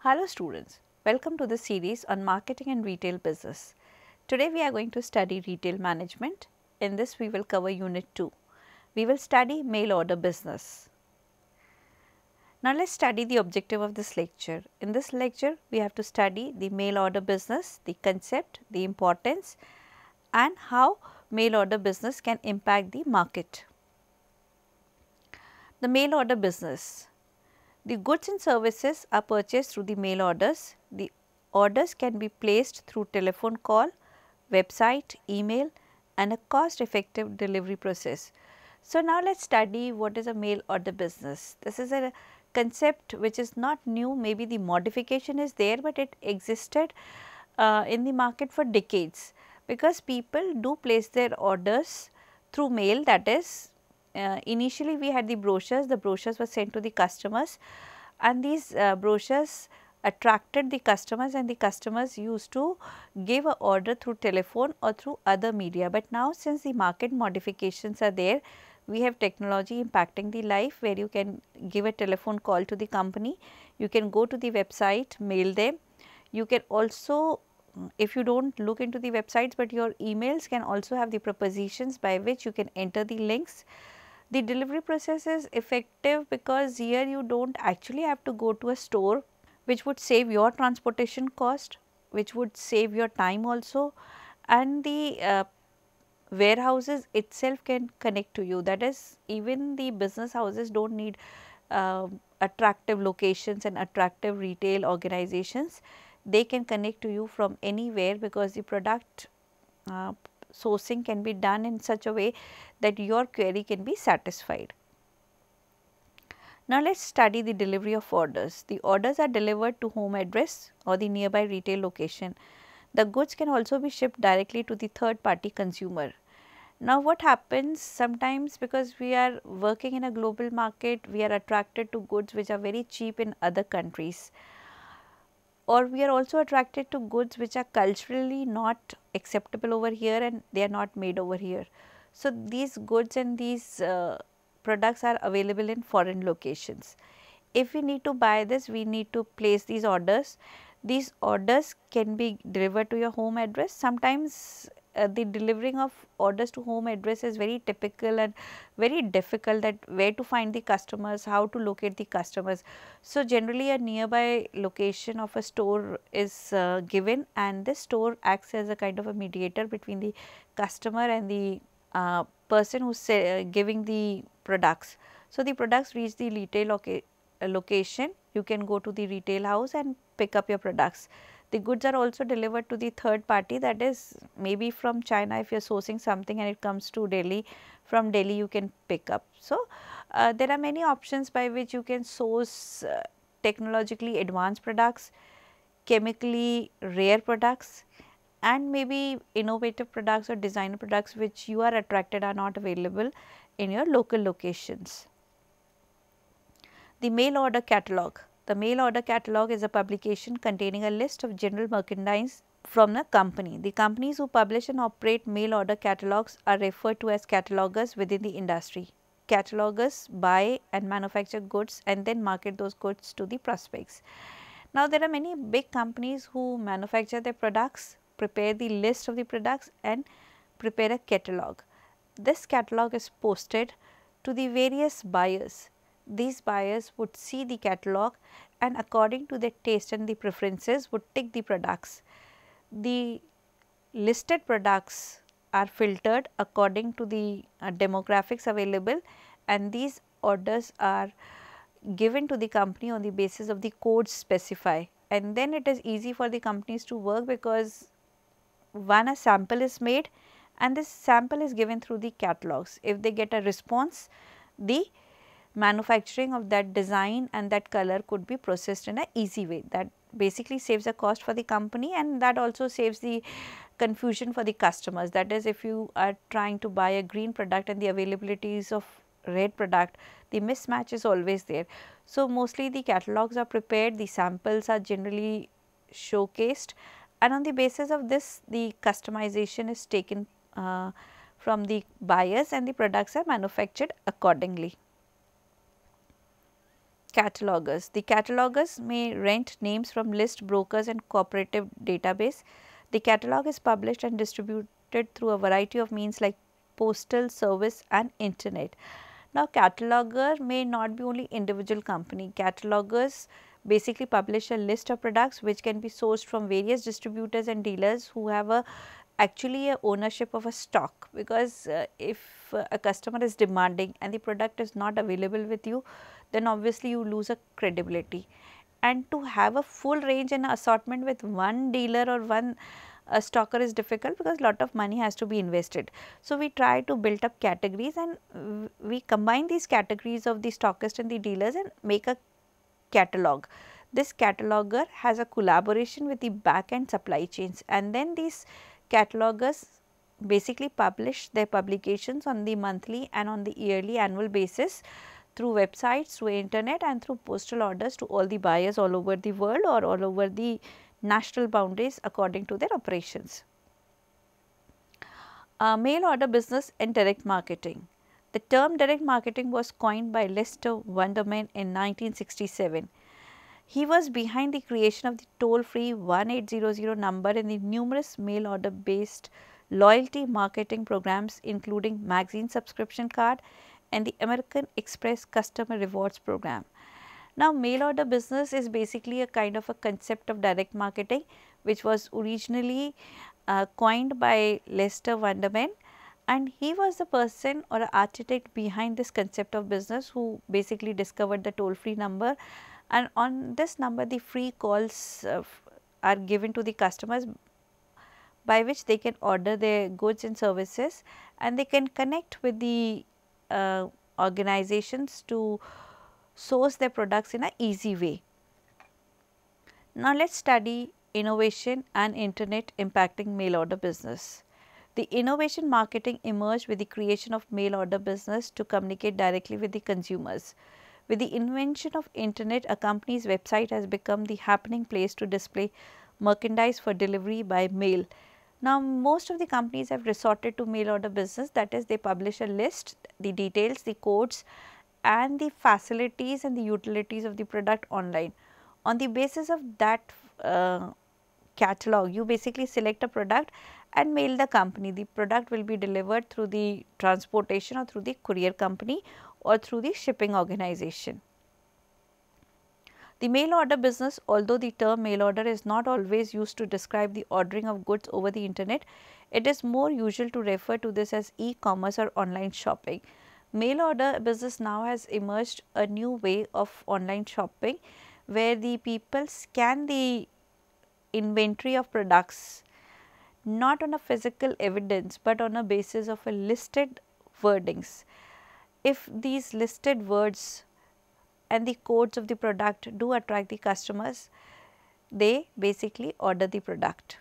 Hello students, welcome to the series on marketing and retail business. Today we are going to study retail management. In this we will cover unit 2. We will study mail order business. Now let us study the objective of this lecture. In this lecture we have to study the mail order business, the concept, the importance and how mail order business can impact the market. The mail order business. The goods and services are purchased through the mail orders. The orders can be placed through telephone call, website, email and a cost effective delivery process. So, now let us study what is a mail order business. This is a concept which is not new, maybe the modification is there, but it existed in the market for decades, because people do place their orders through mail, that is initially we had the brochures were sent to the customers and these brochures attracted the customers and the customers used to give a order through telephone or through other media. But now since the market modifications are there, we have technology impacting the life where you can give a telephone call to the company, you can go to the website, mail them. You can also, if you do not look into the websites, but your emails can also have the propositions by which you can enter the links. The delivery process is effective because here you do not actually have to go to a store, which would save your transportation cost, which would save your time also, and the warehouses itself can connect to you. That is, even the business houses do not need attractive locations and attractive retail organizations. They can connect to you from anywhere because the product sourcing can be done in such a way that your query can be satisfied. Now, let us study the delivery of orders. The orders are delivered to home address or the nearby retail location. The goods can also be shipped directly to the third party consumer. Now, what happens sometimes, because we are working in a global market, we are attracted to goods which are very cheap in other countries, or we are also attracted to goods which are culturally not acceptable over here and they are not made over here. So, these goods and these products are available in foreign locations. If we need to buy this, we need to place these orders. These orders can be delivered to your home address. Sometimes the delivering of orders to home address is very typical and very difficult, that where to find the customers, how to locate the customers. So, generally a nearby location of a store is given, and this store acts as a kind of a mediator between the customer and the person who is giving the products. So, the products reach the retail location, you can go to the retail house and pick up your products. The goods are also delivered to the third party, that is maybe from China, if you are sourcing something and it comes to Delhi, from Delhi you can pick up. So, there are many options by which you can source technologically advanced products, chemically rare products and maybe innovative products or designer products which you are attracted are not available in your local locations. The mail order catalog. The mail order catalog is a publication containing a list of general merchandise from a company. The companies who publish and operate mail order catalogs are referred to as catalogers within the industry. Catalogers buy and manufacture goods and then market those goods to the prospects. Now, there are many big companies who manufacture their products, prepare the list of the products and prepare a catalog. This catalog is posted to the various buyers. These buyers would see the catalog and according to their taste and the preferences would tick the products. The listed products are filtered according to the demographics available, and these orders are given to the company on the basis of the codes specified, and then it is easy for the companies to work, because one, a sample is made and this sample is given through the catalogs. If they get a response, the manufacturing of that design and that color could be processed in a easy way. That basically saves a cost for the company, and that also saves the confusion for the customers. That is, if you are trying to buy a green product and the availability is of red product, the mismatch is always there. So, mostly the catalogs are prepared, the samples are generally showcased, and on the basis of this the customization is taken from the buyers and the products are manufactured accordingly. Catalogers. The catalogers may rent names from list brokers and cooperative database. The catalog is published and distributed through a variety of means like postal service and internet. Now, cataloger may not be only individual company. Catalogers basically publish a list of products which can be sourced from various distributors and dealers who have a actually a ownership of a stock, because if a customer is demanding and the product is not available with you, then obviously you lose a credibility. And to have a full range and assortment with one dealer or one stocker is difficult, because lot of money has to be invested. So, we try to build up categories, and we combine these categories of the stockist and the dealers and make a catalog. This cataloger has a collaboration with the back end supply chains, and then these catalogers basically publish their publications on the monthly and on the yearly annual basis through websites, through internet and through postal orders to all the buyers all over the world or all over the national boundaries according to their operations. Mail order business and direct marketing. The term direct marketing was coined by Lester Wunderman in 1967. He was behind the creation of the toll-free 1800 number and the numerous mail order based loyalty marketing programs, including magazine subscription card and the American Express customer rewards program. Now, mail order business is basically a kind of a concept of direct marketing, which was originally coined by Lester Wunderman, and he was the person or architect behind this concept of business who basically discovered the toll free number, and on this number the free calls are given to the customers by which they can order their goods and services, and they can connect with the organizations to source their products in an easy way. Now, let us study innovation and internet impacting mail order business. The innovation marketing emerged with the creation of mail order business to communicate directly with the consumers. With the invention of internet, a company's website has become the happening place to display merchandise for delivery by mail. Now, most of the companies have resorted to mail order business, that is, they publish a list, the details, the codes and the facilities and the utilities of the product online. On the basis of that catalog, you basically select a product and mail the company. The product will be delivered through the transportation or through the courier company or through the shipping organization. The mail order business, although the term mail order is not always used to describe the ordering of goods over the internet, it is more usual to refer to this as e-commerce or online shopping. Mail order business now has emerged a new way of online shopping, where the people scan the inventory of products not on a physical evidence, but on a basis of a listed wordings. If these listed words and the codes of the product do attract the customers, they basically order the product.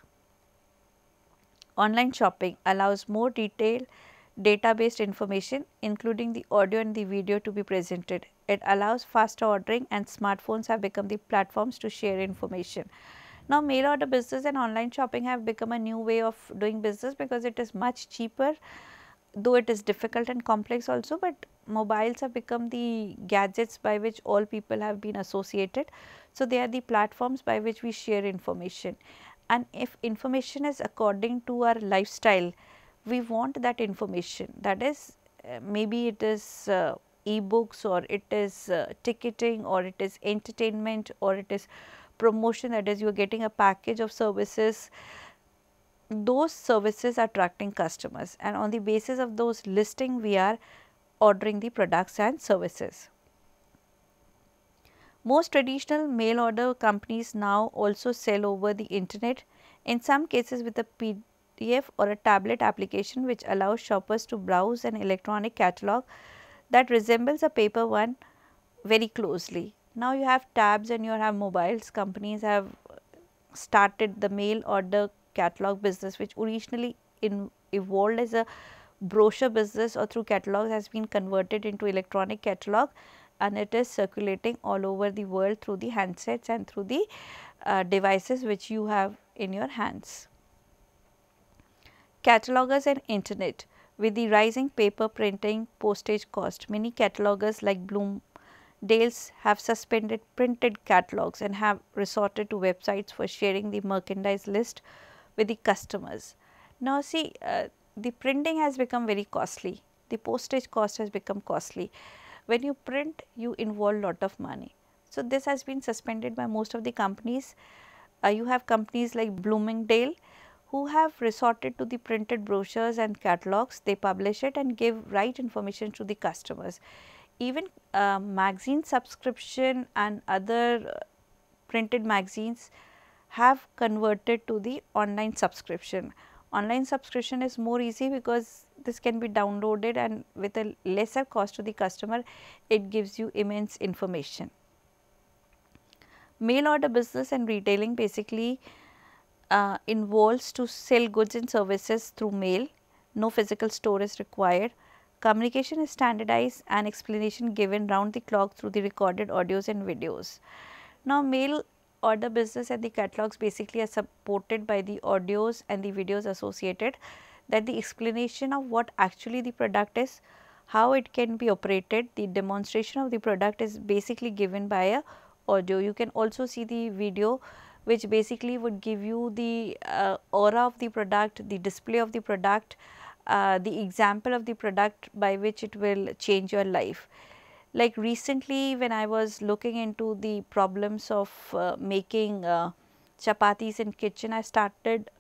Online shopping allows more detailed data based information, including the audio and the video, to be presented. It allows faster ordering, and smartphones have become the platforms to share information. Now, mail order business and online shopping have become a new way of doing business, because it is much cheaper, though it is difficult and complex also, but mobiles have become the gadgets by which all people have been associated. So, they are the platforms by which we share information, and if information is according to our lifestyle, we want that information, that is maybe it is e-books, or it is ticketing, or it is entertainment, or it is promotion, that is you are getting a package of services. Those services are attracting customers, and on the basis of those listing we are ordering the products and services. Most traditional mail order companies now also sell over the internet, in some cases with a PDF or a tablet application, which allows shoppers to browse an electronic catalog that resembles a paper one very closely. Now, you have tabs and you have mobiles. Companies have started the mail order catalog business, which originally evolved as a brochure business or through catalogs, has been converted into electronic catalog, and it is circulating all over the world through the handsets and through the devices which you have in your hands. Catalogers and internet. With the rising paper printing postage cost, many catalogers like Bloom Dales have suspended printed catalogs and have resorted to websites for sharing the merchandise list with the customers. Now, see, the printing has become very costly, the postage cost has become costly. When you print, you involve lot of money. So, this has been suspended by most of the companies. You have companies like Bloomingdale who have resorted to the printed brochures and catalogs. They publish it and give right information to the customers. Even magazine subscription and other printed magazines have converted to the online subscription. Online subscription is more easy because this can be downloaded, and with a lesser cost to the customer, it gives you immense information. Mail order business and retailing basically involves to sell goods and services through mail. No physical store is required. Communication is standardized and explanation given round the clock through the recorded audios and videos. Now, mail order business and the catalogs basically are supported by the audios and the videos associated, that the explanation of what actually the product is, how it can be operated, the demonstration of the product is basically given by a audio. You can also see the video, which basically would give you the aura of the product, the display of the product, the example of the product by which it will change your life. Like recently when I was looking into the problems of making chapatis in kitchen, I started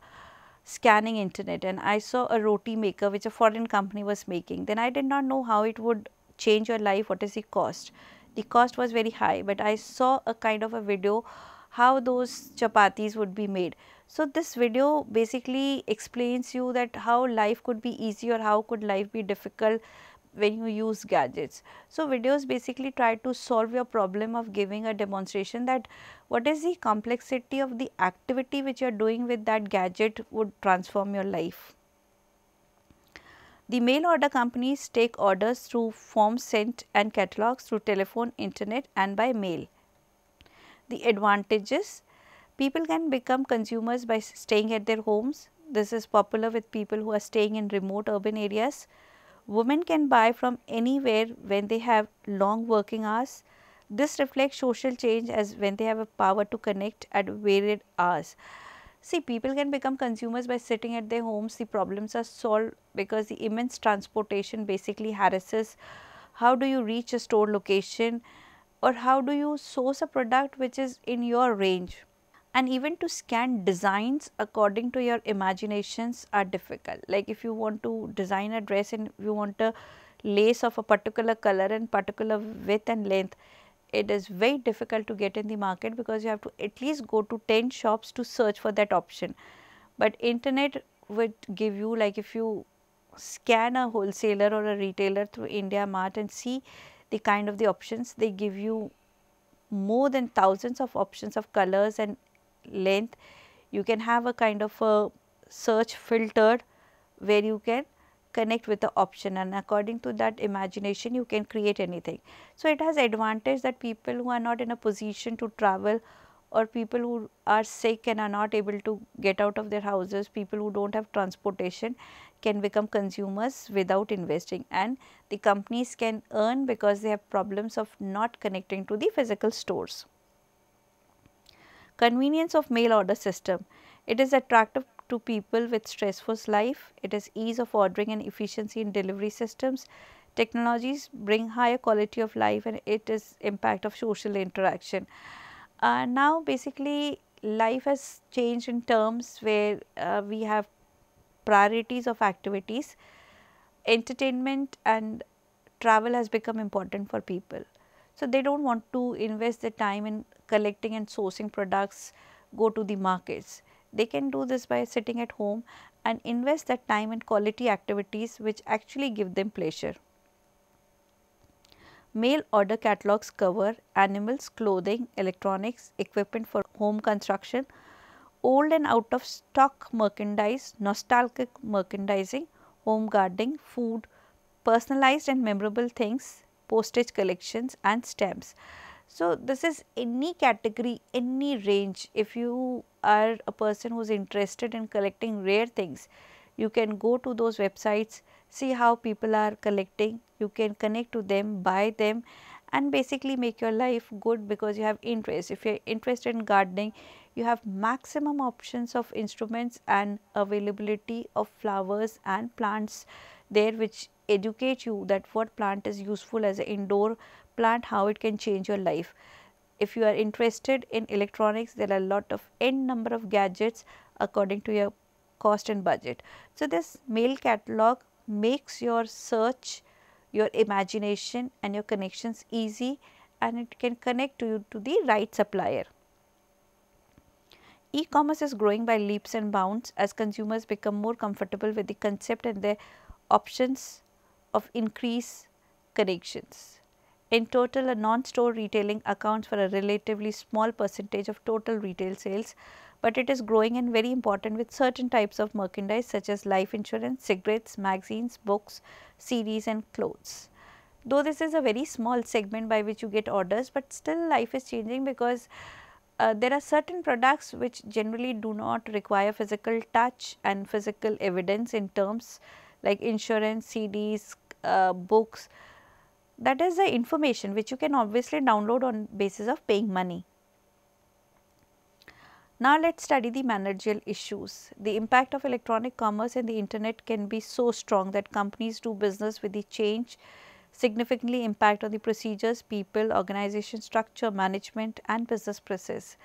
scanning internet and I saw a roti maker which a foreign company was making. Then I did not know how it would change your life, what is the cost. The cost was very high, but I saw a kind of a video how those chapatis would be made. So, this video basically explains you that how life could be easy or how could life be difficult when you use gadgets. So, videos basically try to solve your problem of giving a demonstration that what is the complexity of the activity which you are doing with that gadget would transform your life. The mail order companies take orders through forms sent and catalogs through telephone, internet and by mail. The advantages: people can become consumers by staying at their homes. This is popular with people who are staying in remote urban areas. Women can buy from anywhere when they have long working hours. This reflects social change as when they have a power to connect at varied hours. See, people can become consumers by sitting at their homes. The problems are solved because the immense transportation basically harasses. How do you reach a store location, or how do you source a product which is in your range? And even to scan designs according to your imaginations are difficult. Like if you want to design a dress and you want a lace of a particular color and particular width and length, it is very difficult to get in the market because you have to at least go to 10 shops to search for that option. But internet would give you, like if you scan a wholesaler or a retailer through India Mart and see the kind of the options, they give you more than thousands of options of colors and length. You can have a kind of a search filter where you can connect with the option, and according to that imagination you can create anything. So, it has advantage that people who are not in a position to travel, or people who are sick and are not able to get out of their houses, people who do not have transportation can become consumers without investing, and the companies can earn because they have problems of not connecting to the physical stores. Convenience of mail order system. It is attractive to people with stressful life. It is ease of ordering and efficiency in delivery systems. Technologies bring higher quality of life, and it is impact of social interaction. Now basically life has changed in terms where we have priorities of activities. Entertainment and travel has become important for people. So, they do not want to invest their time in collecting and sourcing products, go to the markets. They can do this by sitting at home and invest that time in quality activities which actually give them pleasure. Mail order catalogs cover animals, clothing, electronics, equipment for home construction, old and out of stock merchandise, nostalgic merchandising, home gardening, food, personalized and memorable things, postage collections and stamps. So, this is any category, any range. If you are a person who is interested in collecting rare things, you can go to those websites, see how people are collecting, you can connect to them, buy them, and basically make your life good because you have interest. If you are interested in gardening, you have maximum options of instruments and availability of flowers and plants there, which educate you that what plant is useful as an indoor plant, how it can change your life. If you are interested in electronics, there are a lot of n number of gadgets according to your cost and budget. So, this mail catalog makes your search, your imagination and your connections easy, and it can connect to you to the right supplier. E-commerce is growing by leaps and bounds as consumers become more comfortable with the concept and their options of increased connections. In total, a non-store retailing accounts for a relatively small percentage of total retail sales, but it is growing and very important with certain types of merchandise such as life insurance, cigarettes, magazines, books, CDs and clothes. Though this is a very small segment by which you get orders, but still life is changing because there are certain products which generally do not require physical touch and physical evidence in terms like insurance, CDs, books. That is the information which you can obviously download on basis of paying money. Now, let us study the managerial issues. The impact of electronic commerce and the internet can be so strong that companies do business with the change significantly impact on the procedures, people, organization structure, management and business process.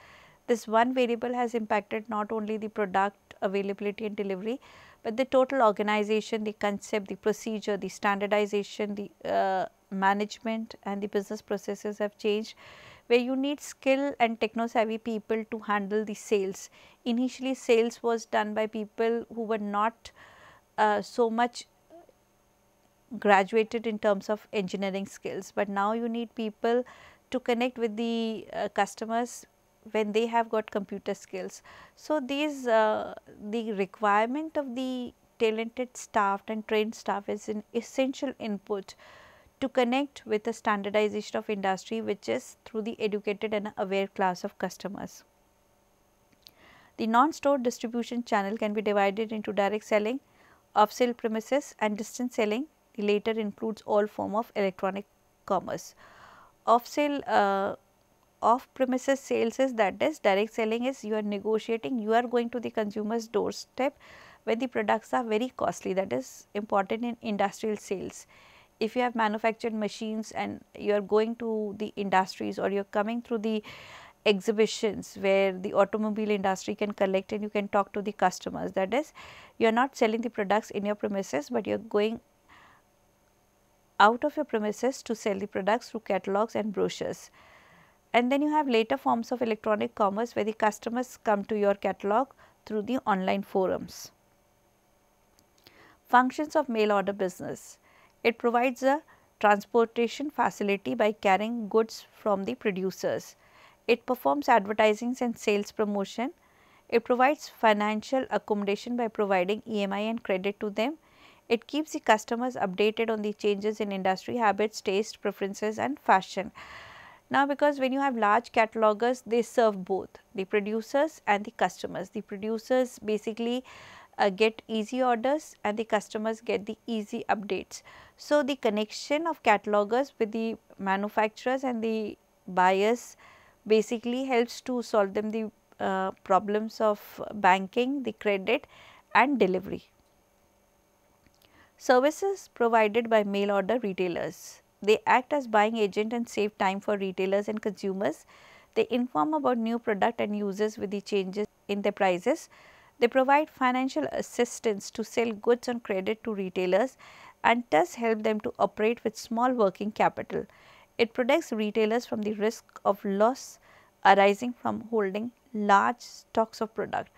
This one variable has impacted not only the product availability and delivery, but the total organization, the concept, the procedure, the standardization, the management and the business processes have changed, where you need skill and techno savvy people to handle the sales. Initially sales was done by people who were not so much graduated in terms of engineering skills, but now you need people to connect with the customers when they have got computer skills. So, these the requirement of the talented staff and trained staff is an essential input to connect with the standardization of industry, which is through the educated and aware class of customers. The non-store distribution channel can be divided into direct selling, off-sale premises and distance selling. The latter includes all form of electronic commerce. Off-sale off-premises sales is, that is, direct selling is you are negotiating, you are going to the consumer's doorstep when the products are very costly, that is important in industrial sales. If you have manufactured machines and you are going to the industries or you are coming through the exhibitions where the automobile industry can collect and you can talk to the customers, that is, you are not selling the products in your premises, but you are going out of your premises to sell the products through catalogs and brochures. And then you have later forms of electronic commerce where the customers come to your catalog through the online forums. Functions of mail order business. It provides a transportation facility by carrying goods from the producers. It performs advertising and sales promotion. It provides financial accommodation by providing EMI and credit to them. It keeps the customers updated on the changes in industry habits, taste, preferences and fashion. Now, because when you have large catalogers, they serve both the producers and the customers. The producers basically get easy orders and the customers get the easy updates. So, the connection of catalogers with the manufacturers and the buyers basically helps to solve them the problems of banking, the credit and delivery. Services provided by mail order retailers. They act as buying agent and save time for retailers and consumers. They inform about new product and users with the changes in their prices. They provide financial assistance to sell goods on credit to retailers and thus help them to operate with small working capital. It protects retailers from the risk of loss arising from holding large stocks of product.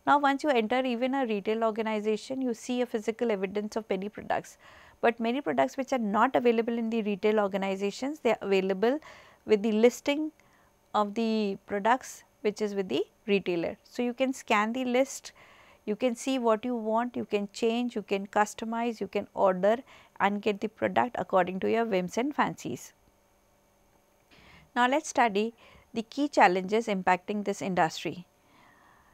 Now, once you enter even a retail organization, you see a physical evidence of many products, but many products which are not available in the retail organizations, they are available with the listing of the products which is with the retailer. So, you can scan the list, you can see what you want, you can change, you can customize, you can order and get the product according to your whims and fancies. Now, let us study the key challenges impacting this industry.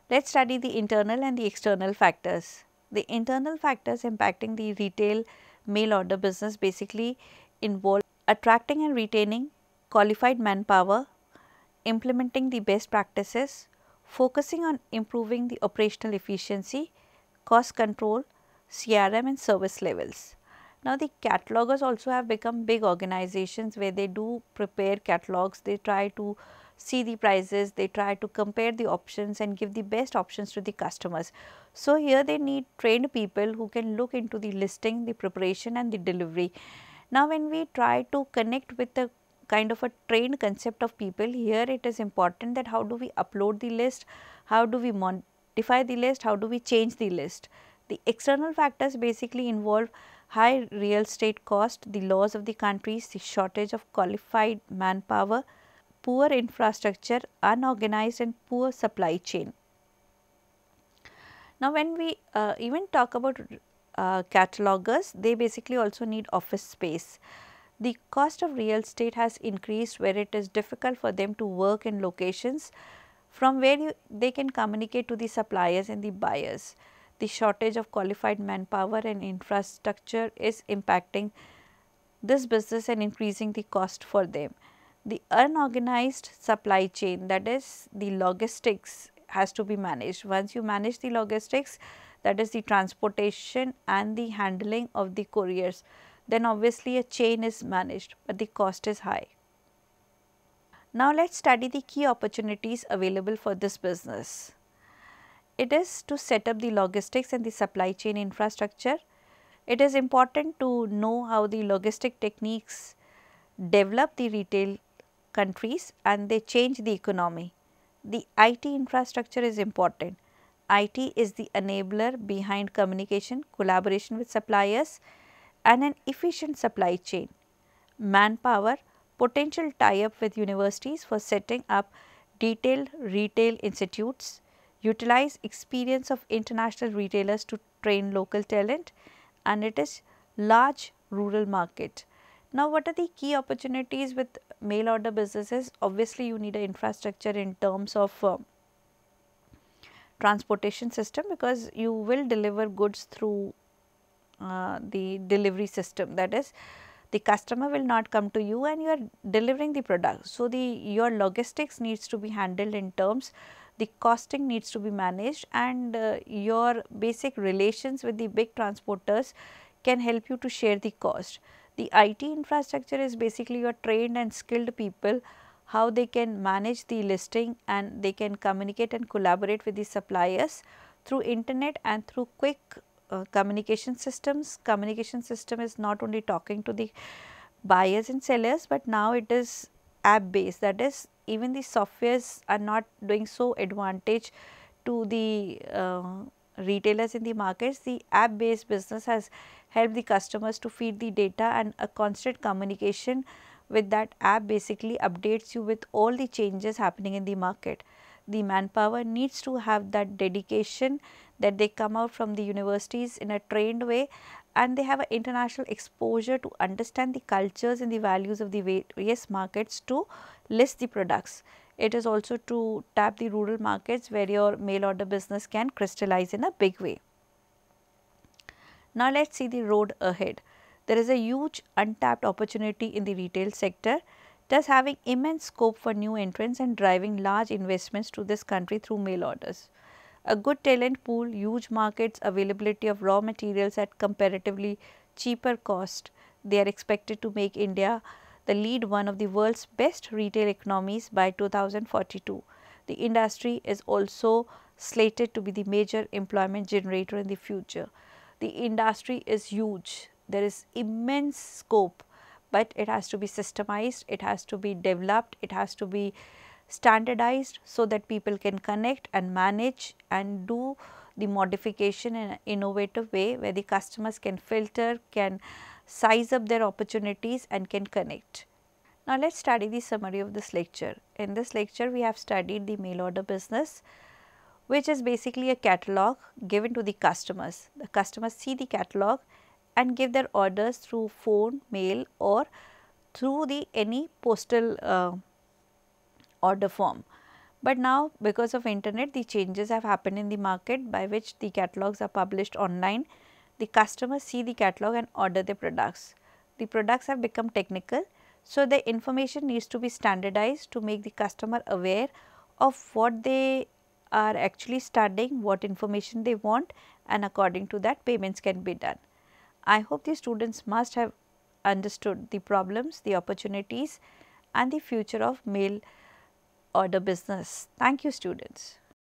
Let us study the internal and the external factors. The internal factors impacting the retail mail order business basically involve attracting and retaining qualified manpower, implementing the best practices, focusing on improving the operational efficiency, cost control, CRM and service levels. Now, the catalogers also have become big organizations where they do prepare catalogs, they try to see the prices, they try to compare the options and give the best options to the customers. So, here they need trained people who can look into the listing, the preparation and the delivery. Now, when we try to connect with the kind of a trained concept of people, here it is important that how do we upload the list, how do we modify the list, how do we change the list. The external factors basically involve high real estate cost, the laws of the countries, the shortage of qualified manpower, poor infrastructure, unorganized and poor supply chain. Now, when we even talk about catalogers, they basically also need office space. The cost of real estate has increased where it is difficult for them to work in locations from where they can communicate to the suppliers and the buyers. The shortage of qualified manpower and infrastructure is impacting this business and increasing the cost for them. The unorganized supply chain, that is the logistics, has to be managed. Once you manage the logistics, that is the transportation and the handling of the couriers, then obviously a chain is managed, but the cost is high. Now, let us study the key opportunities available for this business. It is to set up the logistics and the supply chain infrastructure. It is important to know how the logistic techniques develop the retail countries and they change the economy. The IT infrastructure is important. IT is the enabler behind communication, collaboration with suppliers and an efficient supply chain. Manpower, potential tie-up with universities for setting up detailed retail institutes, utilize experience of international retailers to train local talent, and it is large rural market. Now, what are the key opportunities with mail order businesses? Obviously, you need an infrastructure in terms of transportation system, because you will deliver goods through the delivery system, that is the customer will not come to you and you are delivering the product. So, your logistics needs to be handled in terms, the costing needs to be managed and your basic relations with the big transporters can help you to share the cost. The IT infrastructure is basically your trained and skilled people, how they can manage the listing and they can communicate and collaborate with the suppliers through internet and through quick communication systems. Communication system is not only talking to the buyers and sellers, but now it is app based, that is even the softwares are not doing so advantage to the retailers in the markets. The app based business has helped the customers to feed the data and a constant communication with that app basically updates you with all the changes happening in the market. The manpower needs to have that dedication that they come out from the universities in a trained way and they have an international exposure to understand the cultures and the values of the various markets to list the products. It is also to tap the rural markets where your mail order business can crystallize in a big way. Now, let us see the road ahead. There is a huge untapped opportunity in the retail sector, thus having immense scope for new entrants and driving large investments to this country through mail orders. A good talent pool, huge markets, availability of raw materials at comparatively cheaper cost. They are expected to make India the lead one of the world's best retail economies by 2042. The industry is also slated to be the major employment generator in the future. The industry is huge, there is immense scope, but it has to be systemized, it has to be developed, it has to be standardized so that people can connect and manage and do the modification in an innovative way where the customers can filter, can size up their opportunities and can connect. Now, let us study the summary of this lecture. In this lecture, we have studied the mail order business, which is basically a catalog given to the customers. The customers see the catalog and give their orders through phone, mail or through the any postal order form. But now, because of internet, the changes have happened in the market by which the catalogs are published online. The customers see the catalog and order the products. The products have become technical. So, the information needs to be standardized to make the customer aware of what they are actually studying, what information they want, and according to that payments can be done. I hope the students must have understood the problems, the opportunities and the future of mail order business. Thank you, students.